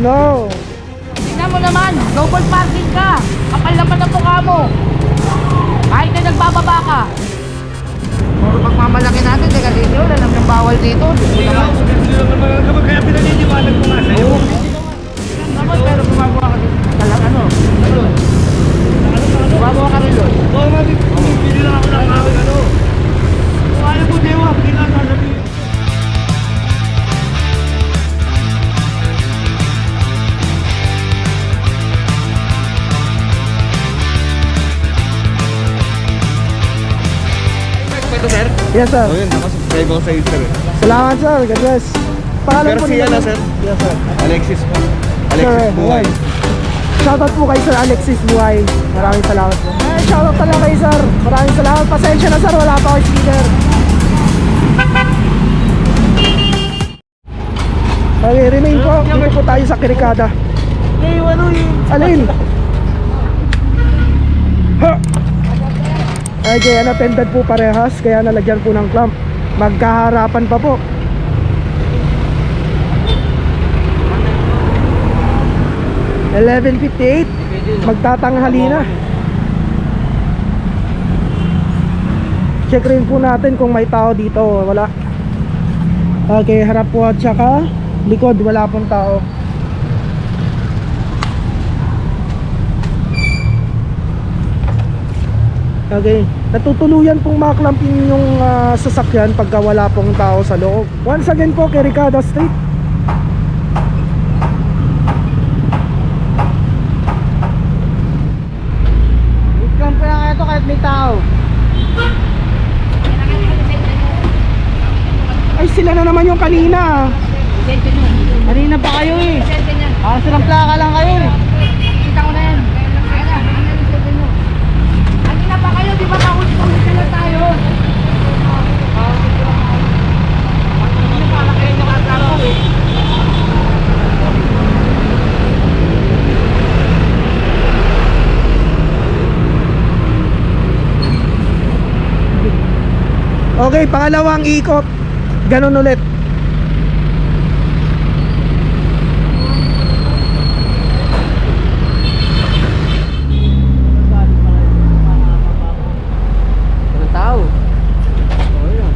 no. Tingnan mo naman, double parking ka. Kapal naman ang mukha mo. Kahit na nagbababa ka. Puro pagmamalaki natin, teka dito, alam ng bawal dito. Kaya pinaniniwanan ko nga sa'yo. Naman, pero gumagawa ka dito. Talang ano? Gumagawa ka rin doon. Oo, mabibili lang ako ng ano. Kung ayaw mo, Dewa, hindi lang sasabihin. Ito, sir? Yes, sir. Yun, nakasubscribe ako sa Insta. Salamat, sir. God bless. Pangalan Pero po si nila, ano, sir? Yes, sir. Alexis po. Sir, Alexis Buhay. shoutout po kay Sir Alexis Buhay. Maraming salamat po. Shoutout talaga kay Sir. Maraming salamat. Pasensya na, sir. Wala pa ako speaker. Okay, remain po. Dito po tayo sa Kirikada. Alin? Ha! Okay, unattended po parehas. Kaya nalagyan po ng clamp. Magkaharapan pa po. $11.58. Magtatanghali na. Check rin po natin kung may tao dito o wala. Okay, harap po at saka likod, wala pong tao. Okay, natutuluyan pong maklamping yung sasakyan pagka wala pong tao sa loob. Once again po, Kirikada Street. Clamp na nga ito kahit may tao. Ay, sila na naman yung kanina. Kanina pa kayo eh. Silang plaka lang kayo eh. Kita ko na yan. Kanina pa kayo, di ba kaulit-ulit na lang tayo? Para kayo nakaklaro eh. Okay, pangalawang ikot. Ganon ulit. Walang tao. Oo yun.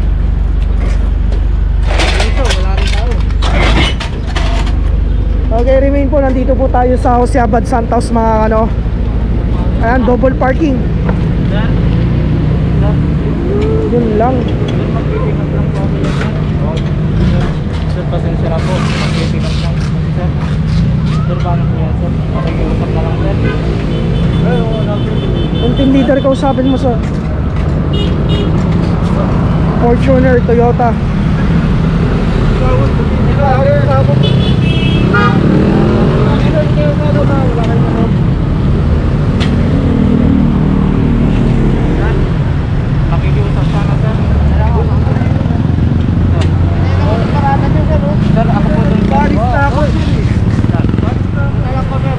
Dito, wala rin tao. Okay, remain po. Nandito po tayo sa Jose Abad Santos, mga ano. Ayan, double parking. Yun lang. Sir, pasensya na po. Mag-pick up lang. Sir, sir, paano po yan, sir? Makikiusap na lang, sir. Yung team leader, kausapin mo sa Fortuner, Toyota. Makikiusap sana, sir. Sir, ako po doon. Balis na ako. Sir, dala ko, sir.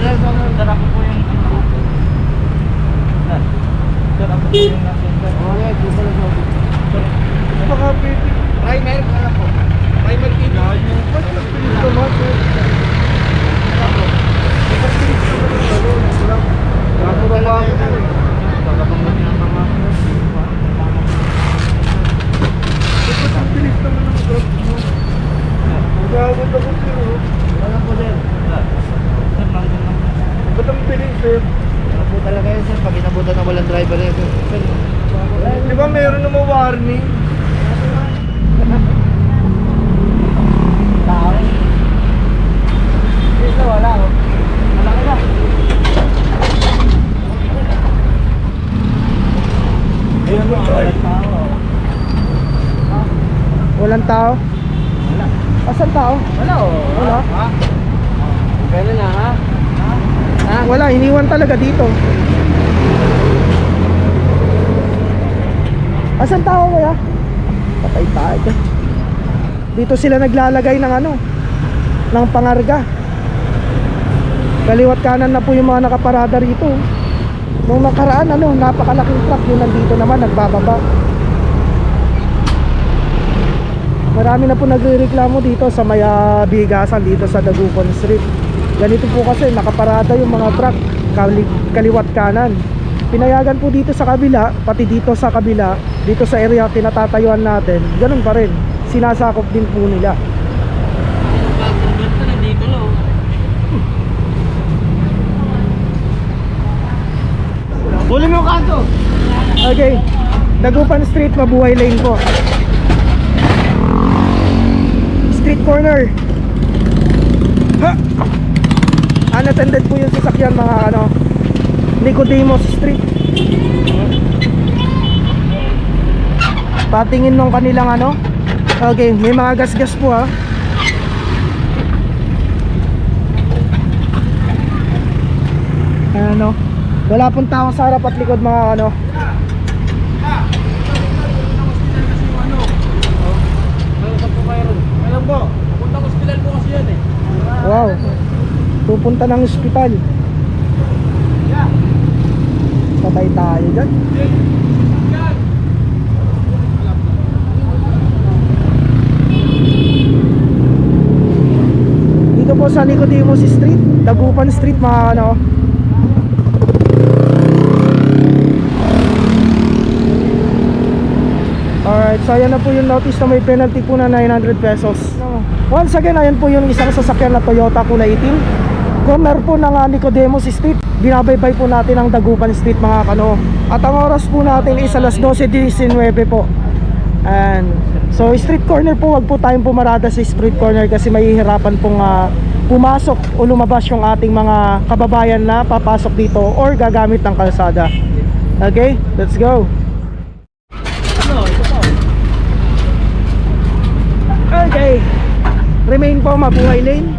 Sir, sir, ako po yung... Sir, sir, ako po yung nasa, sir. Okay, dito lang ako. Primer, wala po. Primer TV. Wala po, sir. Sir, nandun lang. Ba't ang piling, sir? Wala po talaga yun, sir. Pag inabutan na walang driver yun, sir. Di ba meron naman warning? Tao. Dito, wala. Wala ka na. Ayun po, walang tao. Walang tao? Wala. Asan tao? Wala, oh. Wala. Ha? Kailan na, ha? Ha? Wala, iniwan talaga dito. Asan tao kaya? Patay tayo. Dito sila naglalagay ng ano, ng pangarga. Kaliwat kanan na po yung mga nakaparada rito. Nung nakaraan ano, napakalaking truck yung nandito naman nagbababa. Marami na po nagrereklamo dito sa may bigasan dito sa Dagupan Street. Ganito po kasi nakaparada yung mga truck kaliwat kanan. Pinayagan po dito sa kabila, pati dito sa kabila, dito sa area tinatatayuan natin, ganun pa rin. Sinasakop din po nila. Huli mo yung kanto. Okay, Dagupan Street, Mabuhay Lane po. Street corner. Ha! Unattended po yung sasakyan mga Nicodemus Street. Patingin nung kanilang Okay, may mga gas-gas po ha. Wala pong tao sa harap at likod mga Alam ko, punta ko hospital po kasi yan eh. Wow. Pupunta ng ospital. Patay tayo dyan. Dito po sa Nicodemus Street, Dagupan Street mga Alright, so ayan na po yung notice na may penalty po na 900 pesos. Once again, ayan po yung isang sasakyan na Toyota kulay itim. Corner po ng Nicodemus Street. Binabaybay po natin ang Dagupan Street mga At ang oras po natin is alas 12:19 po. And so street corner po, wag po tayong pumarada sa street corner kasi mahihirapan pong pumasok o lumabas yung ating mga kababayan na papasok dito or gagamit ng kalsada. Okay, let's go. Okay, remain po Mabuhay Lane,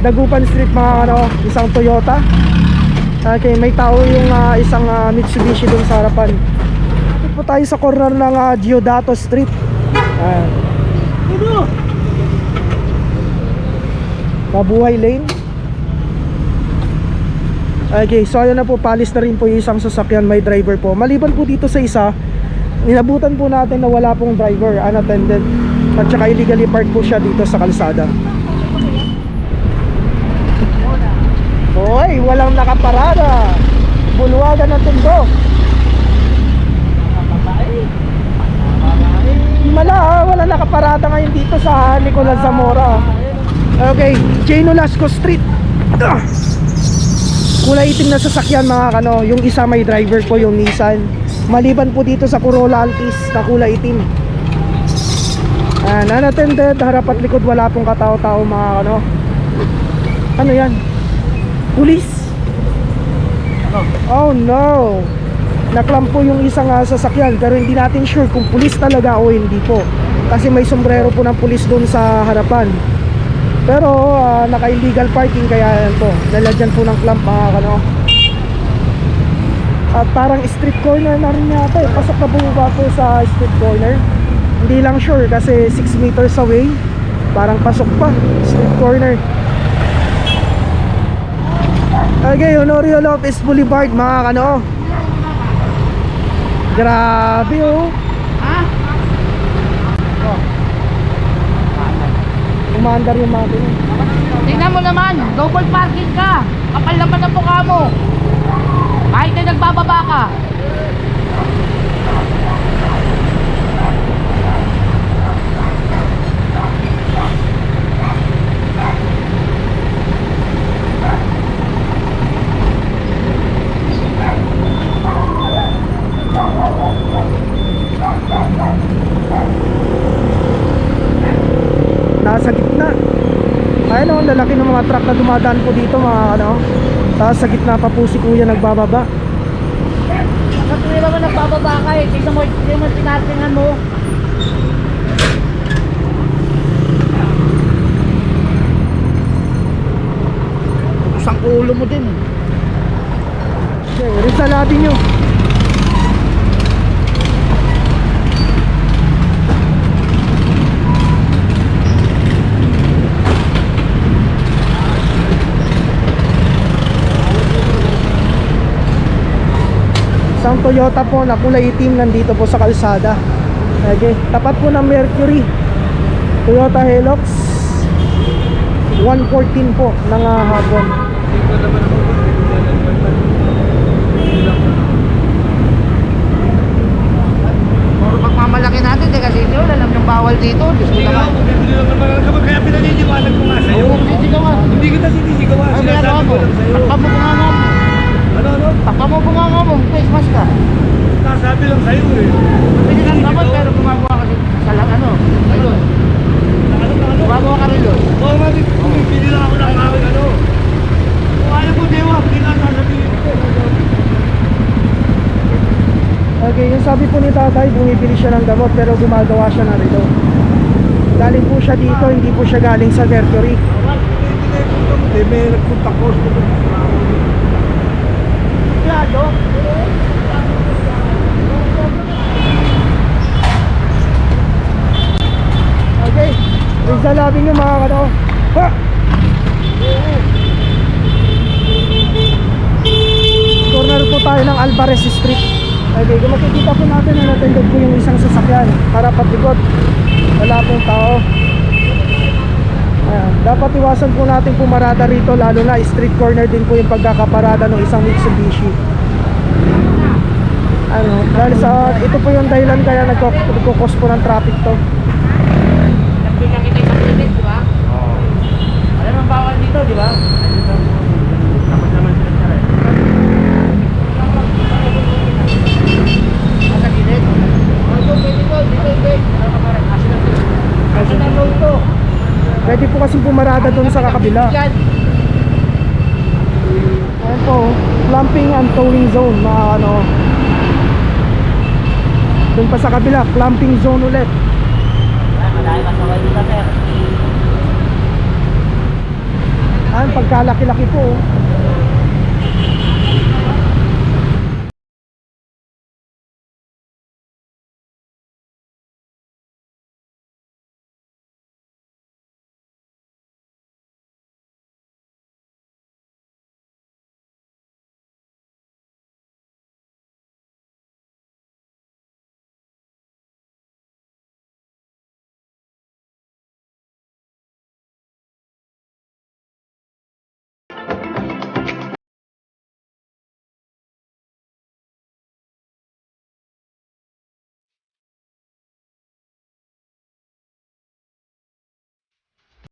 Dagupan Street mga isang Toyota. Okay, may tao yung isang Mitsubishi dun sa harapan. Dito po tayo sa corner ng Diodato Street. Mabuhay Lane. Okay, so ayun na po, palis na rin po yung isang sasakyan, may driver po. Maliban po dito sa isa, inabutan po natin na wala pong driver, unattended. At saka illegally park po siya dito sa kalsada. Hoy, walang nakaparada. Bulwagan ng tundo. Wala nakaparada ngayon dito sa Nicolas Zamora. Okay, J. Nolasco Street. Kulay itim na sasakyan mga yung isa may driver po, yung Nissan. Maliban po dito sa Corolla Altis na kulay itim. Unattended, harap at likod wala pong katao-tao mga Ano yan? Pulis? Oh no! Naklam po yung isang sasakyan pero hindi natin sure kung pulis talaga o hindi po. Kasi may sombrero po ng pulis doon sa harapan. Pero naka-illegal parking kaya yan po. Lalagyan po ng clamp mga At parang street corner na rin yata eh. Pasok na bumaba po sa street corner. Hindi lang sure kasi 6 meters away. Parang pasok pa, street corner. Okay, Honorio Lopez Boulevard mga Grabe Umandar yung mga Tingnan mo naman, double parking ka. Kapal naman ang mukha mo. Kahit na nagbababa ka. Nasa gitna. Ayun ang lalaki ng mga truck na dumadaan po dito mga Tapos sa gitna pa po si kuya nagbababa. Kasi hindi naman nagbababa ka eh. Tingnan mo, hindi mo tinatingan mo. Kusang ulo mo din. Okay, risalatin nyo. Isang Toyota po na kulay itim nandito po sa kalsada. Okay, tapat po ng Mercury. Toyota Hilux 114 po ng hapon. Puro pagmamalaki natin, teka senior, alam yung bawal dito. Diyos ko naman. Bibili lang naman ang kapag kaya pinaniniwanag ko nga sa'yo. Oo, sisigawan. Hindi kita sinisigawan, Ay, may ano sinasabi mo? ko lang sa'yo. Takpa mo bunganga mo. Ano? Takpa mo bunganga mo. Face mask ka. Nasabi lang sa'yo eh. Pili lang naman pero gumagawa kasi sa lang ano. Ayun. Gumagawa ka rin doon. Oo nga, bibili lang ako ng aking ano. Kung ayaw mo, Dewa, hindi lang sasabihin ko. Okay, yung sabi po ni tatay, bumibili siya ng gamot pero gumagawa siya ng relo. Galing po siya dito, hindi po siya galing sa Mercury. May nagpunta ko. Klado. Okay, Rizal Avenue mga kano. Ha! Corner po tayo ng Alvarez Street. Okay, kung makikita po natin na natendog po yung isang sasakyan para patikot. Wala pong tao. Ayan, dapat iwasan po natin pumarada rito, lalo na street corner din po yung pagkakaparada ng isang Mitsubishi. Ano, dahil sa ito po yung dahilan kaya nagkukos po ng traffic to. Nagpila kita isang limit, di ba? Oo. Alam ang bawal dito, di ba? Dapat naman sila siya eh. Nasa gilid. Dito, pwede. Ano ka pa rin? Kasi na load to. Pwede po kasi pumarada doon sa kakabila. Yan. Ayan po, clamping and towing zone, mga ano. Doon pa sa kabila, clamping zone ulit. Madami masaway dito, sir. Ayan, pagkalaki-laki po.